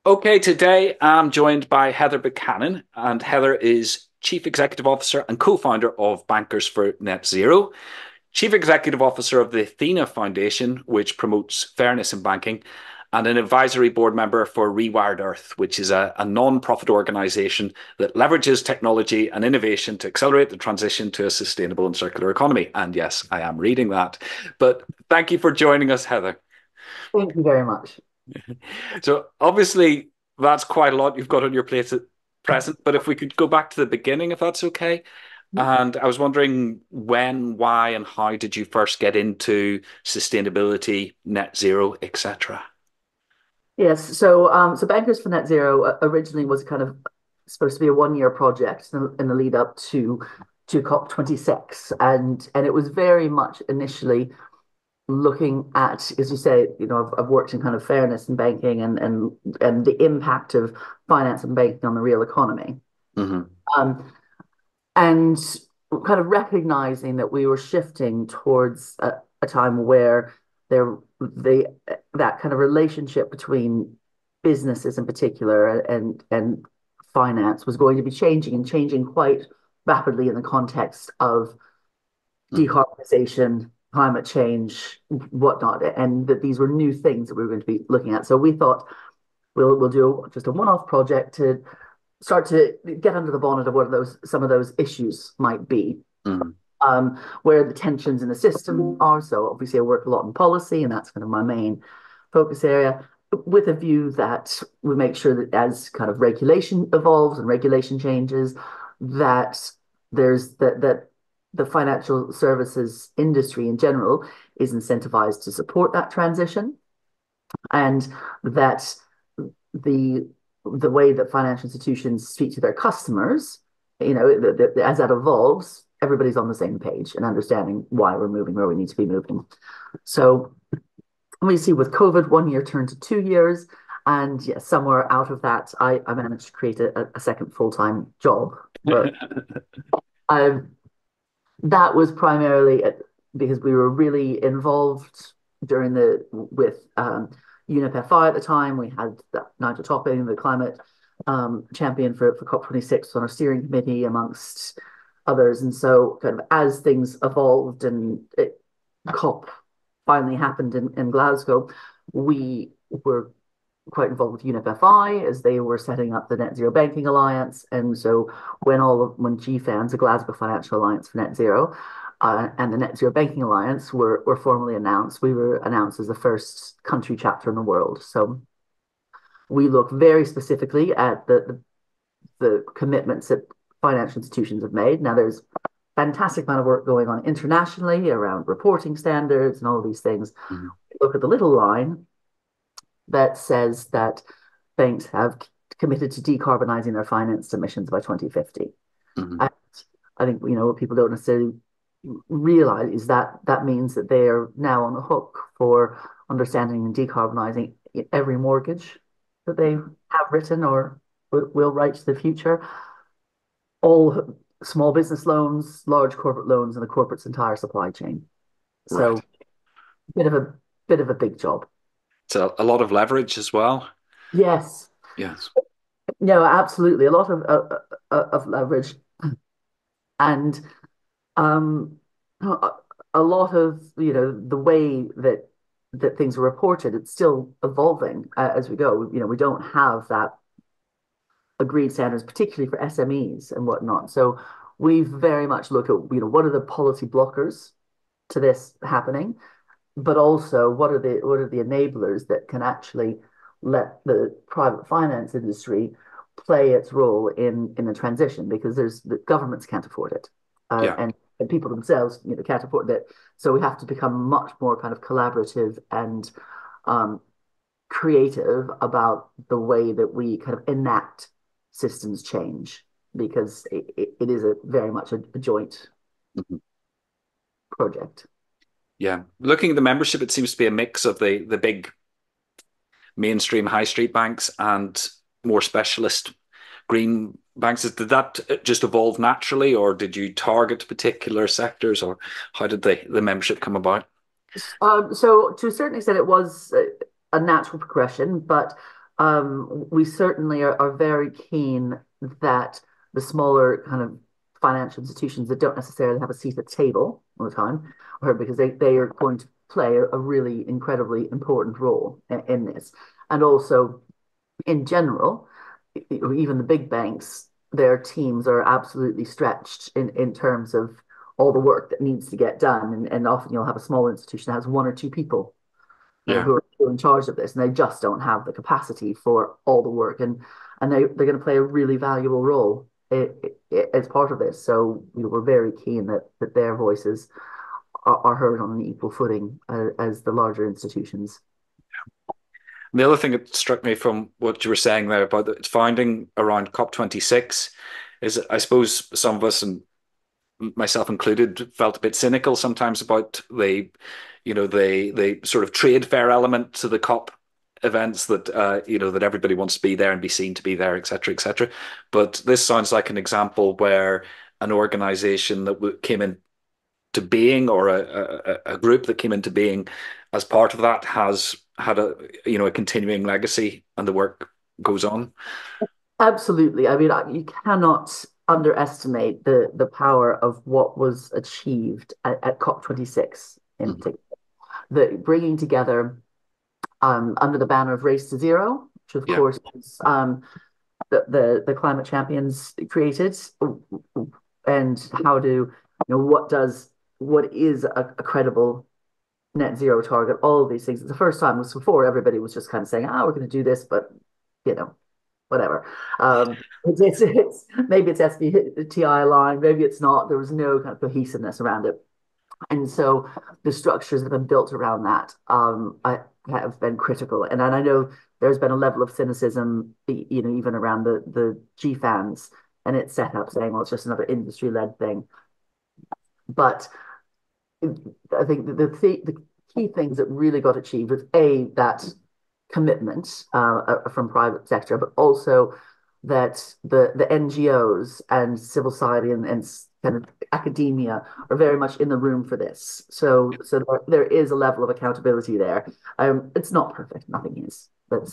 Okay, today I'm joined by Heather Buchanan, and Heather is Chief Executive Officer and co-founder of Bankers for Net Zero, Chief Executive Officer of the Athena Foundation, which promotes fairness in banking, and an advisory board member for Rewired Earth, which is a non-profit organization that leverages technology and innovation to accelerate the transition to a sustainable and circular economy. And yes, I am reading that. But thank you for joining us, Heather. Thank you very much. So obviously that's quite a lot you've got on your plate at present, but if we could go back to the beginning, if that's okay. And I was wondering when, why, and how did you first get into sustainability, net zero, etc.? Yes, so Bankers for Net Zero originally was kind of supposed to be a one-year project in the lead up to COP26, and it was very much initially looking at, as you say, I've worked in kind of fairness in banking and the impact of finance and banking on the real economy, Hmm. um, and kind of recognizing that we were shifting towards a time where there the that kind of relationship between businesses in particular and finance was going to be changing and changing quite rapidly in the context of Hmm. decarbonization, climate change, whatnot, and that these were new things that we were going to be looking at. So we thought we'll do just a one-off project to start to get under the bonnet of what some of those issues might be, Hmm. where the tensions in the system are. So obviously, I work a lot in policy, and that's kind of my main focus area. With a view that we make sure that as kind of regulation evolves and regulation changes, that that the financial services industry in general is incentivized to support that transition, and that the the way that financial institutions speak to their customers, as that evolves, everybody's on the same page and understanding why we're moving where we need to be moving. So we see with COVID, 1 year turned to 2 years. And yeah, somewhere out of that, I managed to create a second full-time job. But I, that was primarily because we were really involved during the with UNEP-FI at the time. We had Nigel Topping, the climate champion for COP26 on our steering committee, amongst others. And so, kind of as things evolved and COP finally happened in Glasgow, we were quite involved with UNEP-FI as they were setting up the Net Zero Banking Alliance. And so when GFANZ, the Glasgow Financial Alliance for Net Zero, and the Net Zero Banking Alliance were formally announced, we were announced as the first country chapter in the world. So we look very specifically at the commitments that financial institutions have made. Now, there's fantastic amount of work going on internationally around reporting standards and all of these things. Hmm. Look at the little line that says that banks have committed to decarbonizing their finance emissions by 2050. Hmm. And I think, what people don't necessarily realize is that that means that they are now on the hook for understanding and decarbonizing every mortgage that they have written or will write to the future, all small business loans, large corporate loans, and the corporate's entire supply chain. Right. So bit of a bit of a big job. So a lot of leverage as well. Yes, Yes. no, absolutely, a lot of leverage and um, a a lot of the way that things are reported. It's still evolving as we go. We don't have that agreed standards, particularly for SMEs and whatnot. So we very much look at what are the policy blockers to this happening, but also what are the enablers that can actually let the private finance industry play its role in the transition, because the governments can't afford it, Yeah. and people themselves can't afford it. So we have to become much more kind of collaborative and um, creative about the way that we kind of enact systems change, because it is very much a joint Mhm. project. Yeah. Looking at the membership, it seems to be a mix of the big mainstream high street banks and more specialist green banks. Did that just evolve naturally, or did you target particular sectors, or how did the membership come about? So to a certain extent, it was a natural progression, but We certainly are very keen that the smaller kind of financial institutions that don't necessarily have a seat at the table all the time, or because they are going to play a really incredibly important role in this. And also, in general, even the big banks, their teams are absolutely stretched in terms of all the work that needs to get done. And often you'll have a small institution that has one or two people Yeah. who are in charge of this, and they just don't have the capacity for all the work, and they're going to play a really valuable role as part of this. So we're very keen that their voices are heard on an equal footing as the larger institutions. The other thing that struck me from what you were saying there about its founding around COP26 is I suppose some of us, and myself included, felt a bit cynical sometimes about the sort of trade fair element to the COP events that that everybody wants to be there and be seen to be there, etc., etc. But this sounds like an example where an organization that came into being, or a group that came into being as part of that, has had a continuing legacy, and the work goes on. Absolutely. I mean, you cannot underestimate the power of what was achieved at COP26 in Mhm. particular. The bringing together under the banner of Race to Zero, which of Yeah, course is the climate champions created, and how to, what is a credible net zero target, all of these things. The first time was before everybody was just kind of saying, we're going to do this, but you know, whatever. It's maybe it's SBTI line, maybe it's not. There was no kind of cohesiveness around it. And so the structures that have been built around that I have been critical. And I know there's been a level of cynicism, even around the GFANs and its setup, saying, well, it's just another industry-led thing. But I think the key things that really got achieved was that commitment from private sector, but also that the NGOs and civil society and kind of academia are very much in the room for this. So there is a level of accountability there. It's not perfect, nothing is. But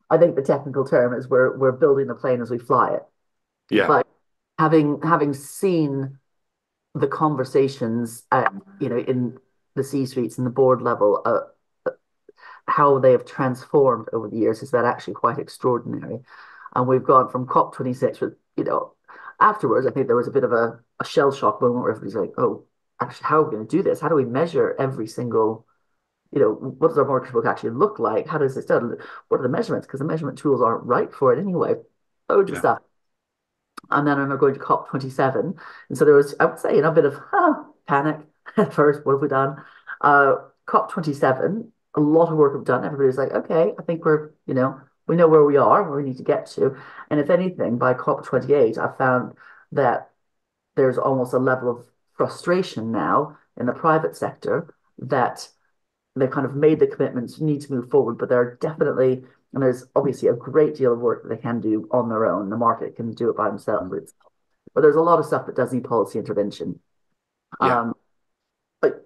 I think the technical term is we're building the plane as we fly it. yeah, But having seen the conversations in the C suites and the board level, how they have transformed over the years, is that actually quite extraordinary. And we've gone from COP26 with, afterwards, I think there was a bit of a shell shock moment where everybody's like, oh, actually, how are we going to do this? How do we measure every single, what does our mortgage book actually look like? How does this done? What are the measurements? Because the measurement tools aren't right for it anyway. Loads of yeah, stuff. And then I remember going to COP27. And so there was, I would say, a bit of panic at first. What have we done? COP27, a lot of work was done. Everybody was like, okay, I think we know where we are, where we need to get to. And if anything, by COP28, I found that there's almost a level of frustration now in the private sector that they've kind of made the commitments, need to move forward, but there are definitely, and there's obviously a great deal of work that they can do on their own. The market can do it by themselves, but there's a lot of stuff that does need policy intervention. yeah, Um, but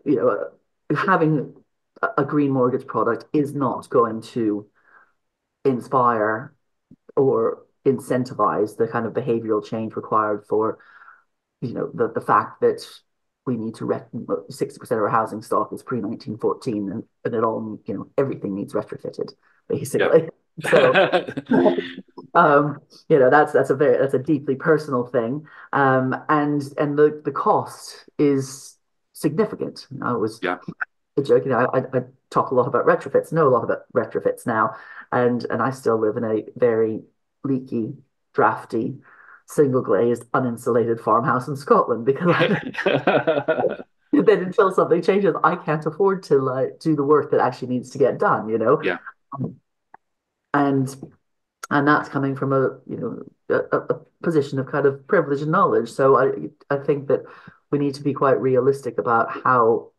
having a green mortgage product is not going to inspire or incentivize the kind of behavioral change required for the fact that we need to 60% of our housing stock is pre 1914, and it all everything needs retrofitted yeah. basically. So that's a deeply personal thing, and the cost is significant. I was Yeah, joking. I talk a lot about retrofits, know a lot about retrofits now, and I still live in a very leaky, drafty, single glazed, uninsulated farmhouse in Scotland because then until something changes, I can't afford to do the work that actually needs to get done, yeah. Um, and and that's coming from a position of kind of privilege and knowledge. So I think that we need to be quite realistic about how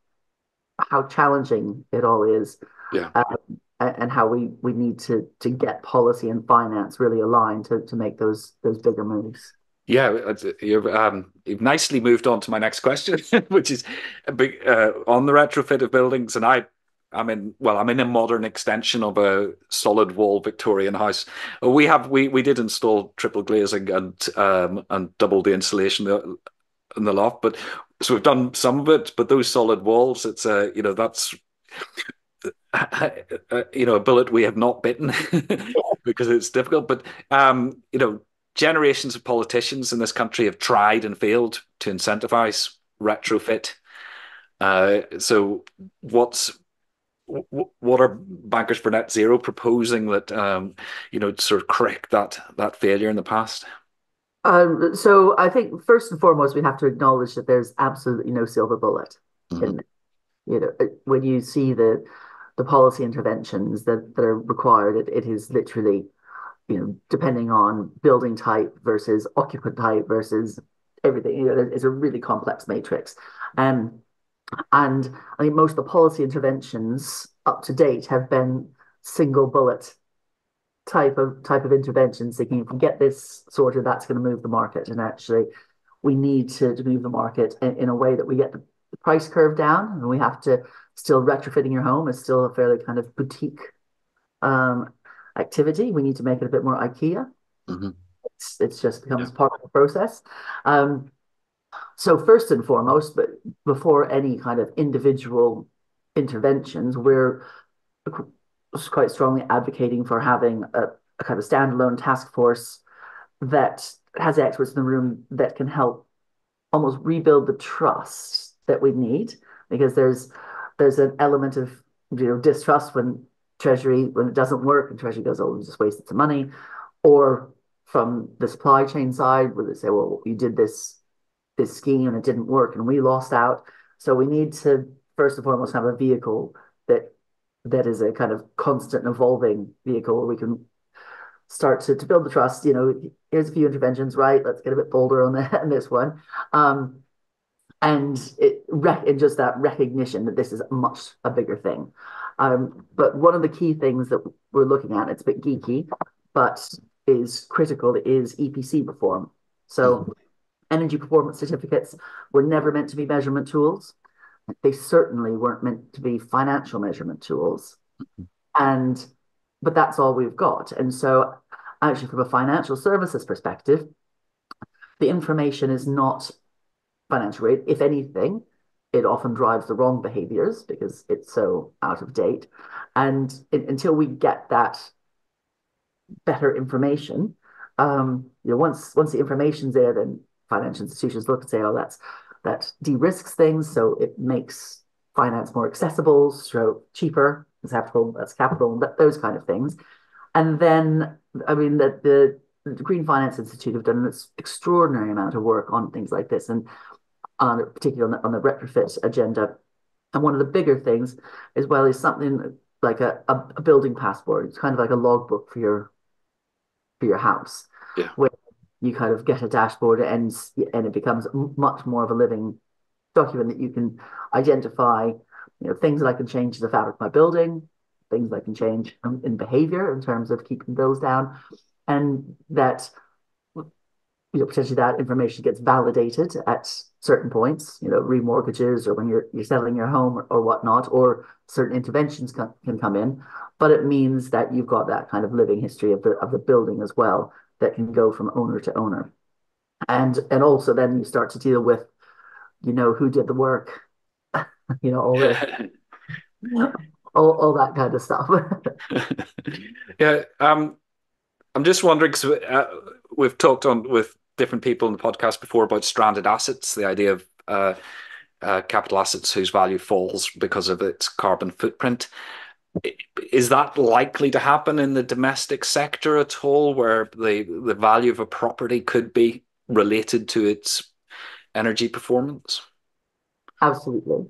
challenging it all is, Yeah. um, and how we need to get policy and finance really aligned to make those bigger moves. Yeah, you've nicely moved on to my next question, which is a big on the retrofit of buildings. And I I'm in a modern extension of a solid wall Victorian house. We did install triple glazing and double the insulation in the loft, but so we've done some of it. But those solid walls, it's that's a bullet we have not bitten because it's difficult. But generations of politicians in this country have tried and failed to incentivize retrofit. So what's what are Bankers for Net Zero proposing that sort of correct that failure in the past? So I think first and foremost, we have to acknowledge that there's absolutely no silver bullet Hmm. in, when you see the policy interventions that are required, it is literally, depending on building type versus occupant type versus everything, it's a really complex matrix. Um, and I think most of the policy interventions up to date have been single bullet type of interventions, thinking if we get this sorted, that's going to move the market. And actually, we need to move the market in a way that we get the price curve down, and we have to still retrofitting your home is still a fairly kind of boutique um, activity. We need to make it a bit more IKEA. Hmm. It's just Yeah. becomes part of the process. Um, so first and foremost, but before any kind of individual interventions, we're quite strongly advocating for having a kind of standalone task force that has experts in the room that can help almost rebuild the trust that we need, because there's an element of distrust when Treasury, when it doesn't work and Treasury goes, oh, we just wasted some money, or from the supply chain side where they say, well, you did this scheme and it didn't work and we lost out. So we need to first and foremost have a vehicle that is a kind of constant and evolving vehicle where we can start to build the trust. Here's a few interventions, right? Let's get a bit bolder on this one. Um, and just that recognition that this is much a bigger thing. But one of the key things that we're looking at, it's a bit geeky, but is critical, is EPC reform. Hmm. So energy performance certificates were never meant to be measurement tools. They certainly weren't meant to be financial measurement tools. And but that's all we've got. And so actually from a financial services perspective, the information is not financial rate. If anything, it often drives the wrong behaviors because it's so out of date. And until we get that better information, once the information's there, then financial institutions look and say, oh, that de-risks things, so it makes finance more accessible, so cheaper, that's capital, those kind of things. And then, I mean, the Green Finance Institute have done an extraordinary amount of work on things like this, and particularly on the retrofit agenda. And one of the bigger things as well is something like a building passport. It's kind of like a logbook for your house, Yeah. where you kind of get a dashboard and it becomes much more of a living document that you can identify, things that I can change to the fabric of my building, things that I can change in behavior in terms of keeping bills down, and that potentially that information gets validated at certain points, remortgages or when you're selling your home or whatnot, or certain interventions can come in. But it means that you've got that kind of living history of the building as well that can go from owner to owner. And also then you start to deal with, who did the work, all this, all that kind of stuff. Yeah. I'm just wondering because we've talked on with different people in the podcast before about stranded assets, the idea of capital assets whose value falls because of its carbon footprint. Is that likely to happen in the domestic sector at all, where the value of a property could be related to its energy performance? Absolutely.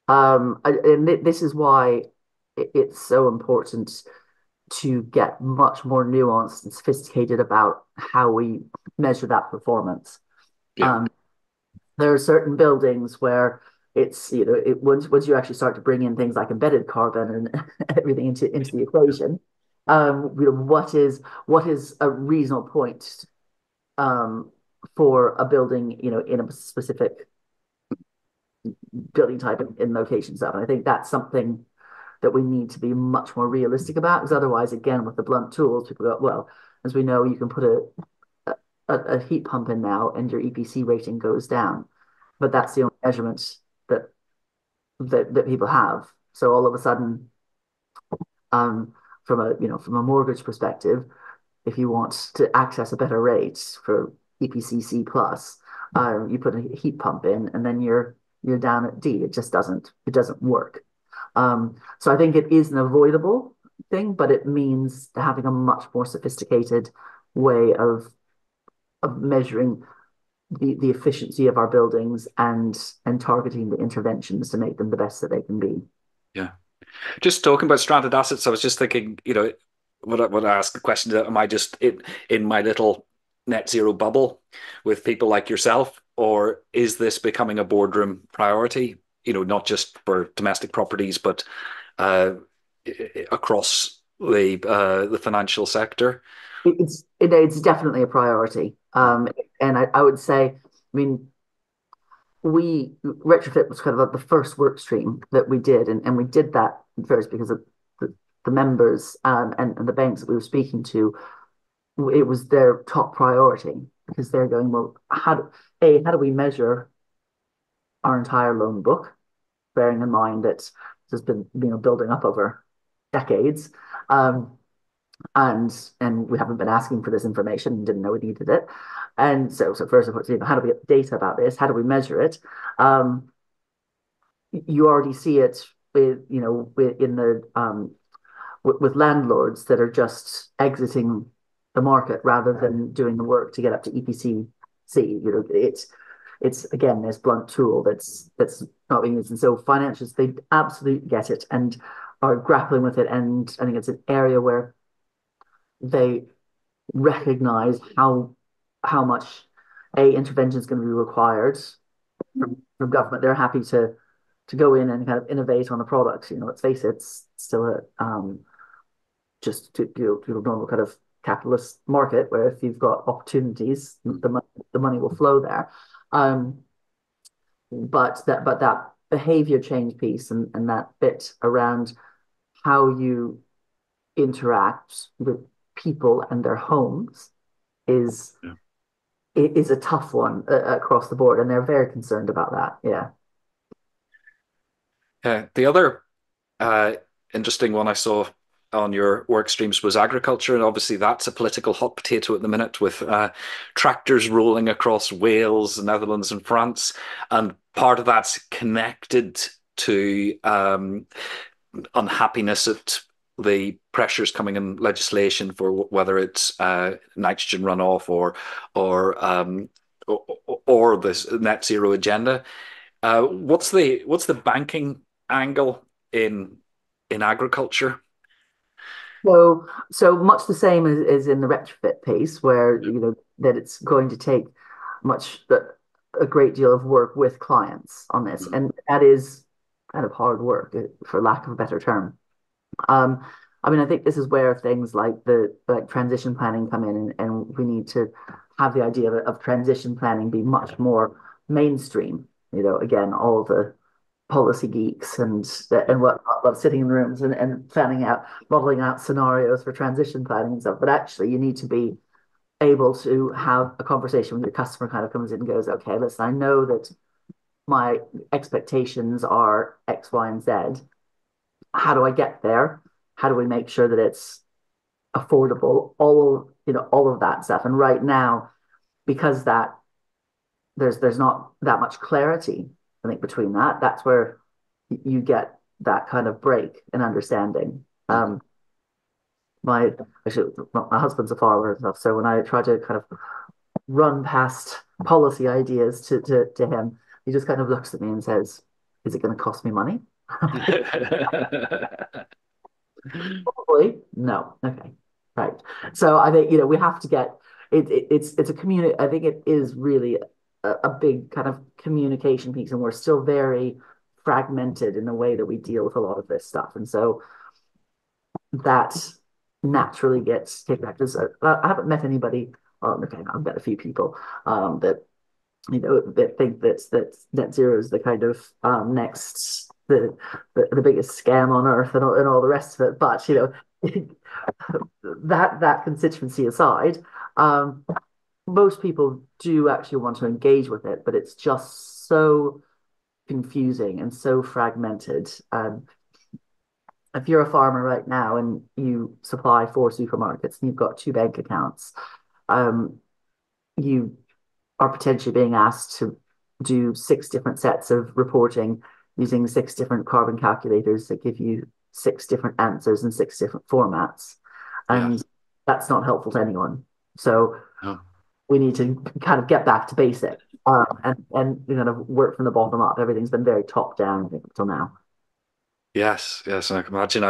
And this is why it's so important to get much more nuanced and sophisticated about how we measure that performance. Yeah. Um, there are certain buildings where it's, once you actually start to bring in things like embedded carbon and everything into the equation, what is a reasonable point um, for a building, in a specific building type in location stuff. And I think that's something that we need to be much more realistic about. Because otherwise, again, with the blunt tools, people go, well, as we know, you can put a heat pump in now and your EPC rating goes down. But that's the only measurement that that people have. So all of a sudden, um, from a from a mortgage perspective, if you want to access a better rate for EPCC plus, you put a heat pump in, and then you're down at D. It doesn't work. So I think it is an avoidable thing, but it means having a much more sophisticated way of measuring the efficiency of our buildings and targeting the interventions to make them the best that they can be. Yeah. Just talking about stranded assets, I was just thinking, when I ask the question, am I just in my little net zero bubble with people like yourself, or is this becoming a boardroom priority? Not just for domestic properties, but uh, across the financial sector. It's definitely a priority. And I would say, I mean, we retrofit was kind of like the first work stream that we did, and we did that first because of the members and the banks that we were speaking to. It was their top priority because they're going, well, how do we measure our entire loan book, bearing in mind that it's been building up over decades. Um, and we haven't been asking for this information and didn't know we needed it. And so first of all, how do we get data about this? How do we measure it? Um, you already see it in the with landlords that are just exiting the market rather than doing the work to get up to EPC C. It's again this blunt tool that's not being used, and so financials they absolutely get it and are grappling with it, and I think it's an area where they recognize how much intervention is going to be required from government. They're happy to go in and kind of innovate on the products. Let's face it, it's still just to a normal kind of capitalist market where if you've got opportunities, the money will flow there. Um, but that behavior change piece and that bit around how you interact with people and their homes is Yeah. is a tough one across the board, and they're very concerned about that. Yeah. The other uh, interesting one I saw on your work streams was agriculture, and obviously that's a political hot potato at the minute with tractors rolling across Wales, Netherlands, and France, and part of that's connected to unhappiness at the pressures coming in legislation for whether it's nitrogen runoff or or this net zero agenda. What's the banking angle in agriculture? So much the same as in the retrofit piece, where that it's going to take a great deal of work with clients on this, and that is kind of hard work, for lack of a better term. Um, I mean, I think this is where things like the like transition planning come in, and we need to have the idea of transition planning be much more mainstream. Again, all the policy geeks and what love sitting in rooms and planning out, modeling out scenarios for transition planning and stuff. But actually, you need to be able to have a conversation with your customer. Kind of comes in and goes, okay, listen, I know that my expectations are X, Y, and Z. How do I get there? How do we make sure that it's affordable? All of that stuff. And right now, because that there's not that much clarity, I think, between that. That's where you get that kind of break in understanding. My actually, my husband's a farmer and stuff, so when I try to kind of run past policy ideas to him, he just kind of looks at me and says, "Is it going to cost me money?" Probably no. Okay, right. So I think we have to get it's a community. I think it is really a big kind of communication piece, and we're still very fragmented in the way that we deal with a lot of this stuff, and so that naturally gets taken back. I haven't met anybody. Okay, I've met a few people that that think that net zero is the kind of next the the biggest scam on earth and all the rest of it. But that constituency aside, um, most people do actually want to engage with it, but it's just so confusing and so fragmented. If you're a farmer right now and you supply four supermarkets and you've got two bank accounts, um, you are potentially being asked to do six different sets of reporting using six different carbon calculators that give you six different answers in six different formats. Yeah. And that's not helpful to anyone. So No. we need to kind of get back to basic and kind of work from the bottom up. Everything's been very top down until now. Yes, yes, and I can imagine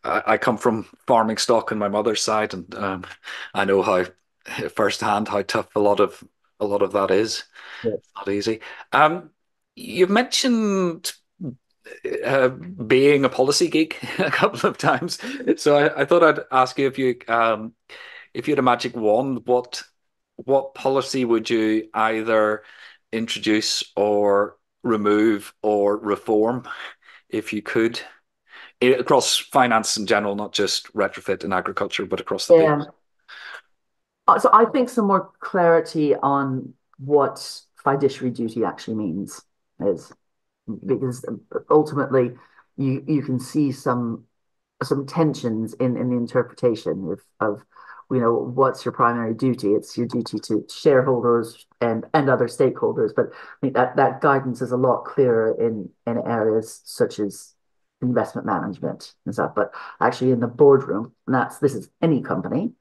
I come from farming stock on my mother's side, and I know how firsthand how tough a lot of that is. Yes. Not easy. You've mentioned being a policy geek a couple of times, so I thought I'd ask you if you had a magic wand, what policy would you either introduce or remove or reform if you could? Across finance in general, not just retrofit in agriculture, but across the piece. Yeah. So I think some more clarity on what fiduciary duty actually means is because ultimately you can see some tensions in the interpretation of what's your primary duty. It's your duty to shareholders and other stakeholders, but I think that guidance is a lot clearer in areas such as investment management and stuff. But actually in the boardroom, and this is any company,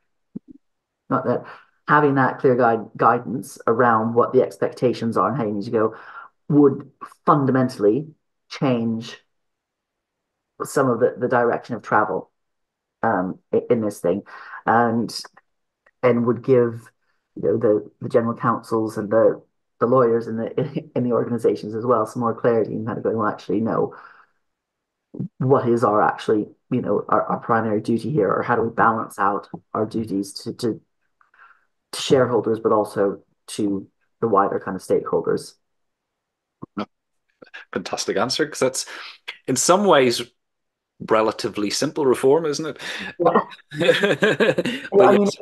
not that having that clear guidance around what the expectations are and how you need to go would fundamentally change some of the direction of travel in this thing, and would give the general counsels and the lawyers in the organizations as well some more clarity and kind of going, well, actually, no, what is our actually our primary duty here, or how do we balance out our duties to shareholders, but also to the wider kind of stakeholders. Fantastic answer, because that's in some ways relatively simple reform, isn't Yeah. it? Yeah, But I mean, yes,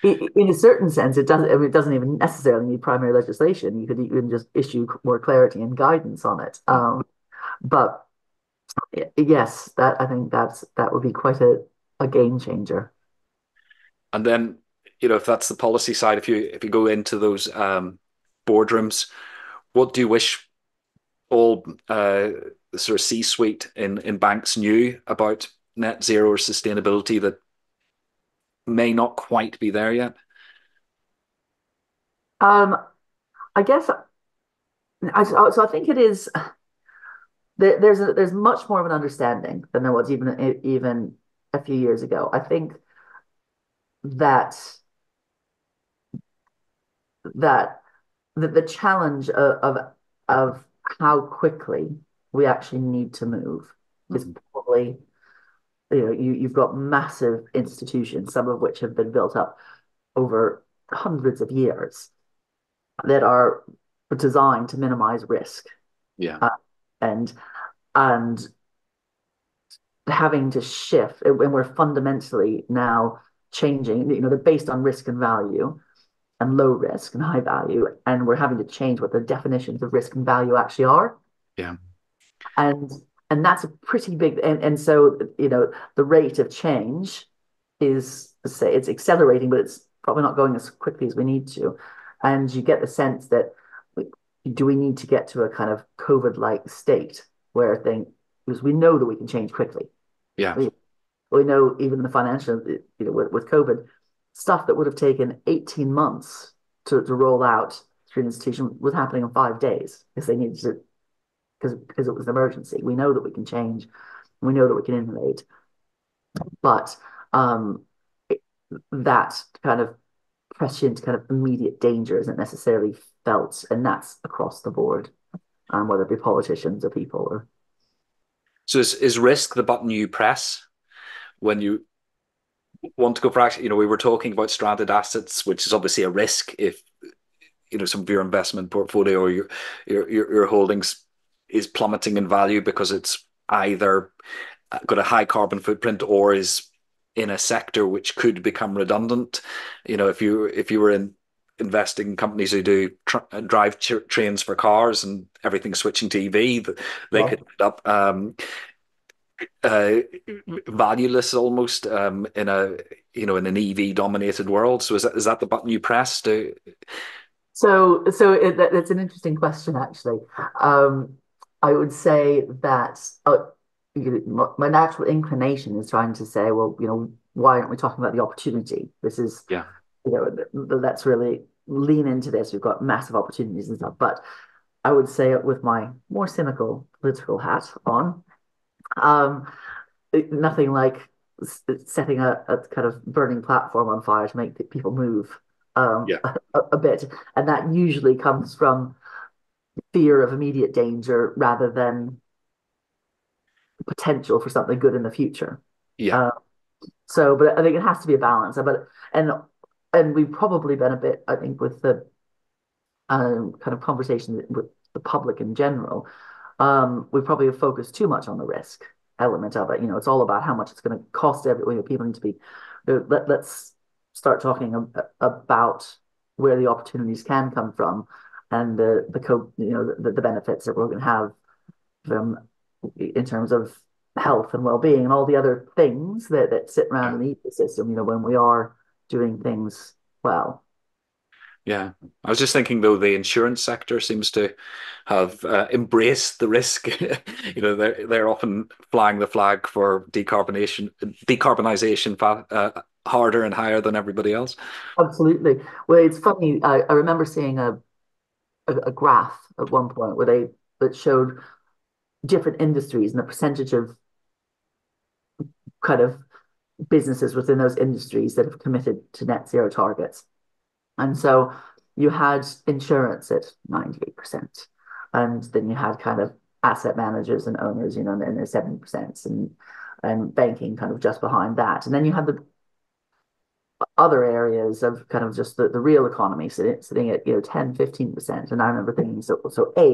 in a certain sense, it doesn't. I mean, it doesn't even necessarily need primary legislation. You could even just issue more clarity and guidance on it. But yes, that I think that would be quite a game changer. and then if that's the policy side, if you go into those boardrooms, what do you wish all the sort of C-suite in banks knew about net zero or sustainability that may not quite be there yet? Um, I guess so. I think it is. There's much more of an understanding than there was even a few years ago. I think that that the challenge of how quickly we actually need to move is Mhm. probably you've got massive institutions, some of which have been built up over hundreds of years that are designed to minimize risk, Yeah, uh, and and having to shift when we're fundamentally now changing. They're based on risk and value and low risk and high value, and we're having to change what the definitions of risk and value actually are. yeah, And that's a pretty big, and so the rate of change is, say, it's accelerating, but it's probably not going as quickly as we need to. And you get the sense that do we need to get to a kind of COVID-like state where things, because we know that we can change quickly. yeah, We know even the financial, with COVID, stuff that would have taken 18 months to roll out through an institution was happening in 5 days because they needed to, because it was an emergency. We know that we can change. We know that we can innovate, but um, it, that kind of pressure into kind of immediate danger isn't necessarily felt, and that's across the board, whether it be politicians or people or. so is risk the button you press when you want to go for action? We were talking about stranded assets, which is obviously a risk if some of your investment portfolio or your holdings is plummeting in value because it's either got a high carbon footprint or is in a sector which could become redundant. If you were investing in companies who do drive trains for cars and everything switching to EV, they Yeah. could end up uh, valueless almost in an EV dominated world. So is that the button you press to? That's an interesting question, actually. Um, I would say that my natural inclination is trying to say, well, why aren't we talking about the opportunity? This is, Yeah, let's really lean into this. We've got massive opportunities and stuff. But I would say it with my more cynical political hat on. Um, Nothing like setting a kind of burning platform on fire to make people move yeah, a bit. And that usually comes from fear of immediate danger rather than potential for something good in the future. yeah, Uh, but I think it has to be a balance. And we've probably been a bit, I think, with the kind of conversation with the public in general, we probably have focused too much on the risk element of it. It's all about how much it's going to cost everyone. People need to be, let's start talking about where the opportunities can come from and the benefits that we're going to have from in terms of health and well-being and all the other things that sit around yeah. in the ecosystem, when we are doing things well. Yeah, I was just thinking though the insurance sector seems to have embraced the risk. They're often flying the flag for decarbonization harder and higher than everybody else. Absolutely. Well, it's funny. I remember seeing a graph at one point where they that showed different industries and the percentage of kind of businesses within those industries that have committed to net zero targets. And so you had insurance at 98%. And then you had kind of asset managers and owners, in their 70%, and banking kind of just behind that. And then you had the other areas of kind of just the real economy sitting at 10, 15%. And I remember thinking,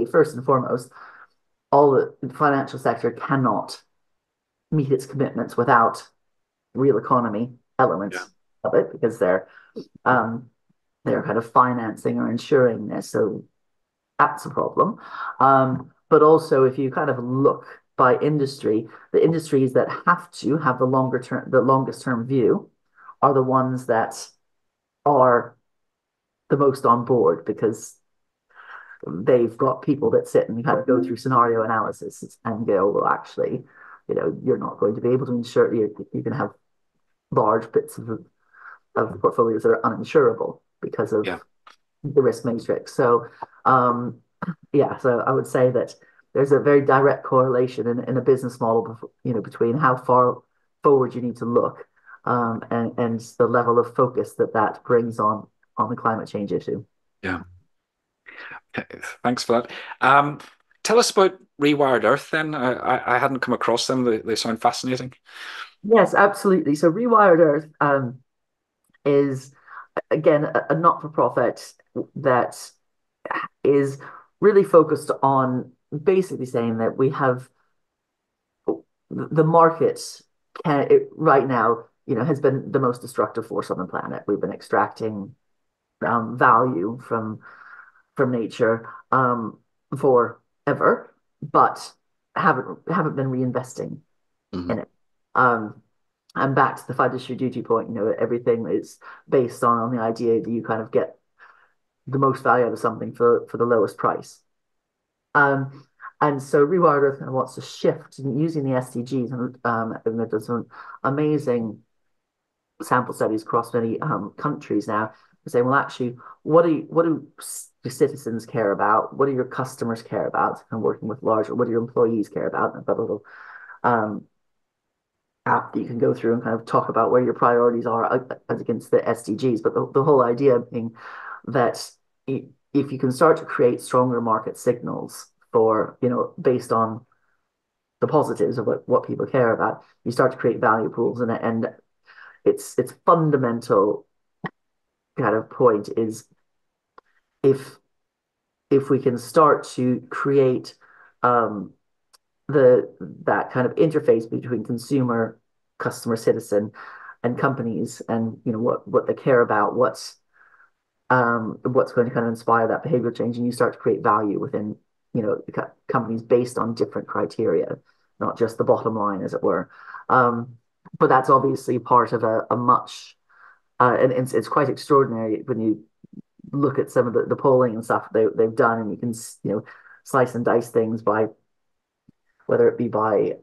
first and foremost, all the financial sector cannot meet its commitments without real economy Yeah, elements of it because um they're kind of financing or insuring this. So that's a problem. But also if you kind of look by industry, the industries that have to have the longest term view are the ones that are the most on board because they've got people that sit and kind of go through scenario analysis and go, well, actually, you're not going to be able to insure. You can have large bits of portfolios that are uninsurable because of yeah, the risk matrix. Um, so I would say that there's a very direct correlation in a business model, between how far forward you need to look, and the level of focus that brings on the climate change issue. yeah. Okay, thanks for that. Tell us about Rewired Earth then. I hadn't come across them. They sound fascinating. Yes, absolutely. So Rewired Earth is again a not-for-profit that is really focused on basically saying that we have the market right now, has been the most destructive force on the planet. We've been extracting value from nature forever, but haven't been reinvesting Hmm. in it. Um, and back to the fiduciary duty point, everything is based on the idea that you kind of get the most value out of something for the lowest price. Um, and so Rewired Earth kind of wants to shift using the SDGs, and they've done some amazing sample studies across many countries now. Saying, well, actually, what do your citizens care about? What do your customers care about? And working with larger, what do your employees care about? And I've got a little um, app that you can go through and kind of talk about where your priorities are as against the SDGs. But the whole idea being that if you can start to create stronger market signals for, based on the positives of what people care about, you start to create value pools, and it's fundamental kind of point is if if we can start to create um, the that kind of interface between consumer, customer, citizen, and companies, and what they care about, what's going to kind of inspire that behavioral change, and you start to create value within companies based on different criteria, not just the bottom line, as it were. But that's obviously part of a much and it's quite extraordinary when you look at some of the polling and stuff they've done, and you can slice and dice things by whether it be by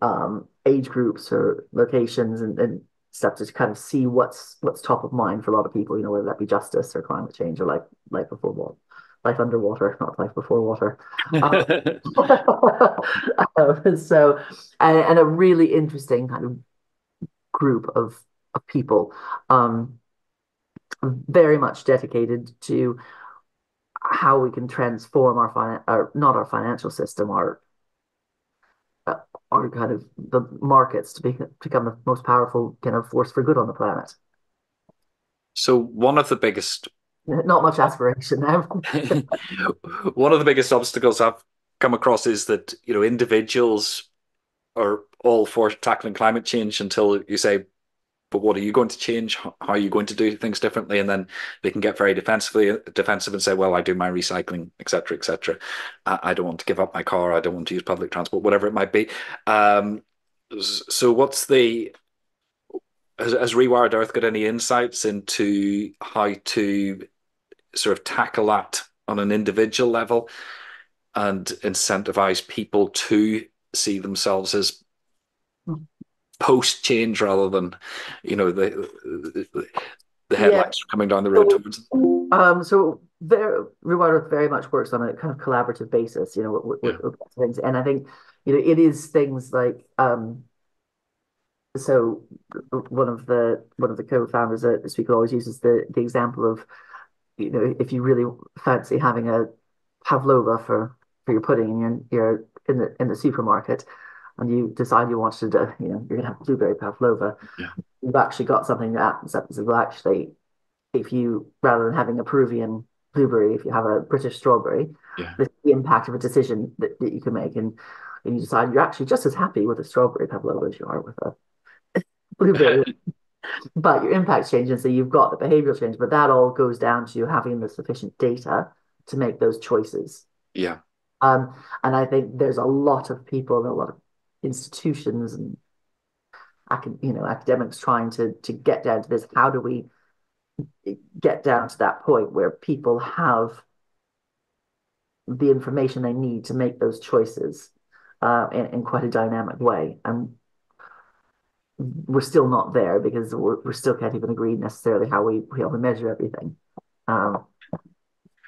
age groups or locations and stuff to kind of see what's top of mind for a lot of people, whether that be justice or climate change or life before water, life underwater, not life before water. Um, so, and a really interesting kind of group of people, very much dedicated to how we can transform not our financial system, uh, our kind of the markets to become the most powerful kind of force for good on the planet. So one of the biggest Not much aspiration now. one of the biggest obstacles I've come across is that, individuals are all for tackling climate change until you say, but what are you going to change? How are you going to do things differently? And then they can get very defensive and say, well, I do my recycling, et cetera, et cetera. I don't want to give up my car. I don't want to use public transport, whatever it might be. Um, so has Rewired Earth got any insights into how to sort of tackle that on an individual level and incentivize people to see themselves as post change rather than, the Yeah. headlights are coming down the road So, towards them? Rewire very much works on a kind of collaborative basis, Yeah, with things, and I think it is things like so one of the co-founders at Speaker always uses the example of if you really fancy having a pavlova for your pudding and you're in the supermarket and you decide you want to do, you're gonna have blueberry pavlova, yeah, you've actually got something that says, well, actually, if you rather than having a Peruvian blueberry, if you have a British strawberry, yeah. this is the impact of a decision that you can make, and you decide you're actually just as happy with a strawberry pavlova as you are with a blueberry, but your impact's changing, so you've got the behavioral change, but that all goes down to having the sufficient data to make those choices. Yeah, Um, and I think there's a lot of people and a lot of institutions and academics trying to get down to this. How do we get down to that point where people have the information they need to make those choices in quite a dynamic way? And we're still not there because we still can't even agree necessarily how we measure everything. Um,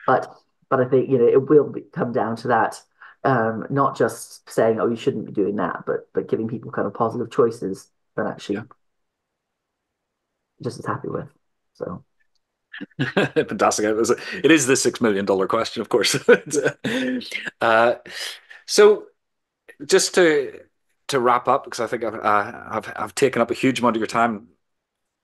but I think it will come down to that, not just saying, oh, you shouldn't be doing that, but giving people kind of positive choices that yeah. actually just as happy with. So Fantastic. It is the $6 million question, of course. uh, so just to wrap up, because I think I've taken up a huge amount of your time.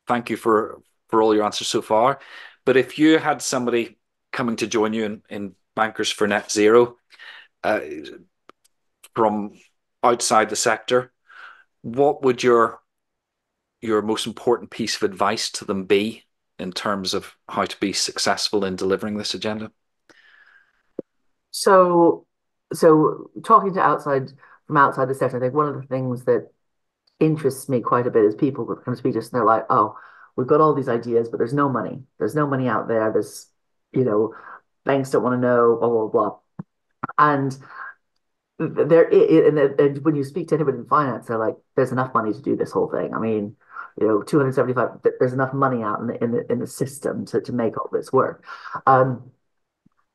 Thank you for all your answers so far. But if you had somebody coming to join you in Bankers for Net Zero, uh, from outside the sector, what would your most important piece of advice to them be in terms of how to be successful in delivering this agenda? so talking to outside the sector, I think one of the things that interests me quite a bit is people would come to speak to us and they're like, oh, we've got all these ideas, but there's no money. There's no money out there. You know, banks don't want to know, blah, blah, blah. And and when you speak to anybody in finance, they're like, there's enough money to do this whole thing. I mean, 275, there's enough money out in the system to make all this work. Um,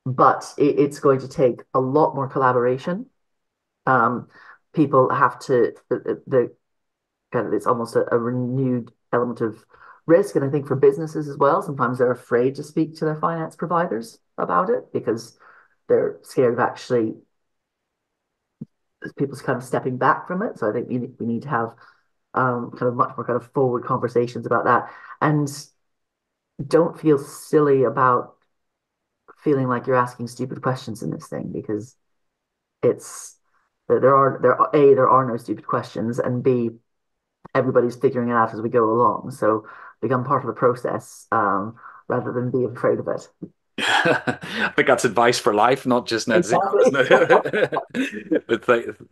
but it's going to take a lot more collaboration. Um, people have to the kind of it's almost a renewed element of risk. And I think for businesses as well, sometimes they're afraid to speak to their finance providers about it because they're scared of actually people's kind of stepping back from it. So I think we need to have kind of much more kind of forward conversations about that, and don't feel silly about feeling like you're asking stupid questions in this thing because it's there are no stupid questions, and B, everybody's figuring it out as we go along. So become part of the process, rather than be afraid of it. I think that's advice for life, not just net zero, isn't Exactly. it? But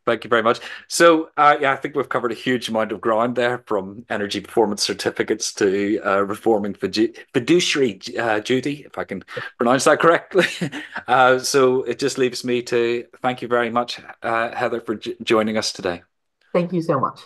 thank you very much. So, yeah, I think we've covered a huge amount of ground there, from energy performance certificates to reforming fiduciary duty, if I can pronounce that correctly. So it just leaves me to thank you very much, Heather, for joining us today. Thank you so much.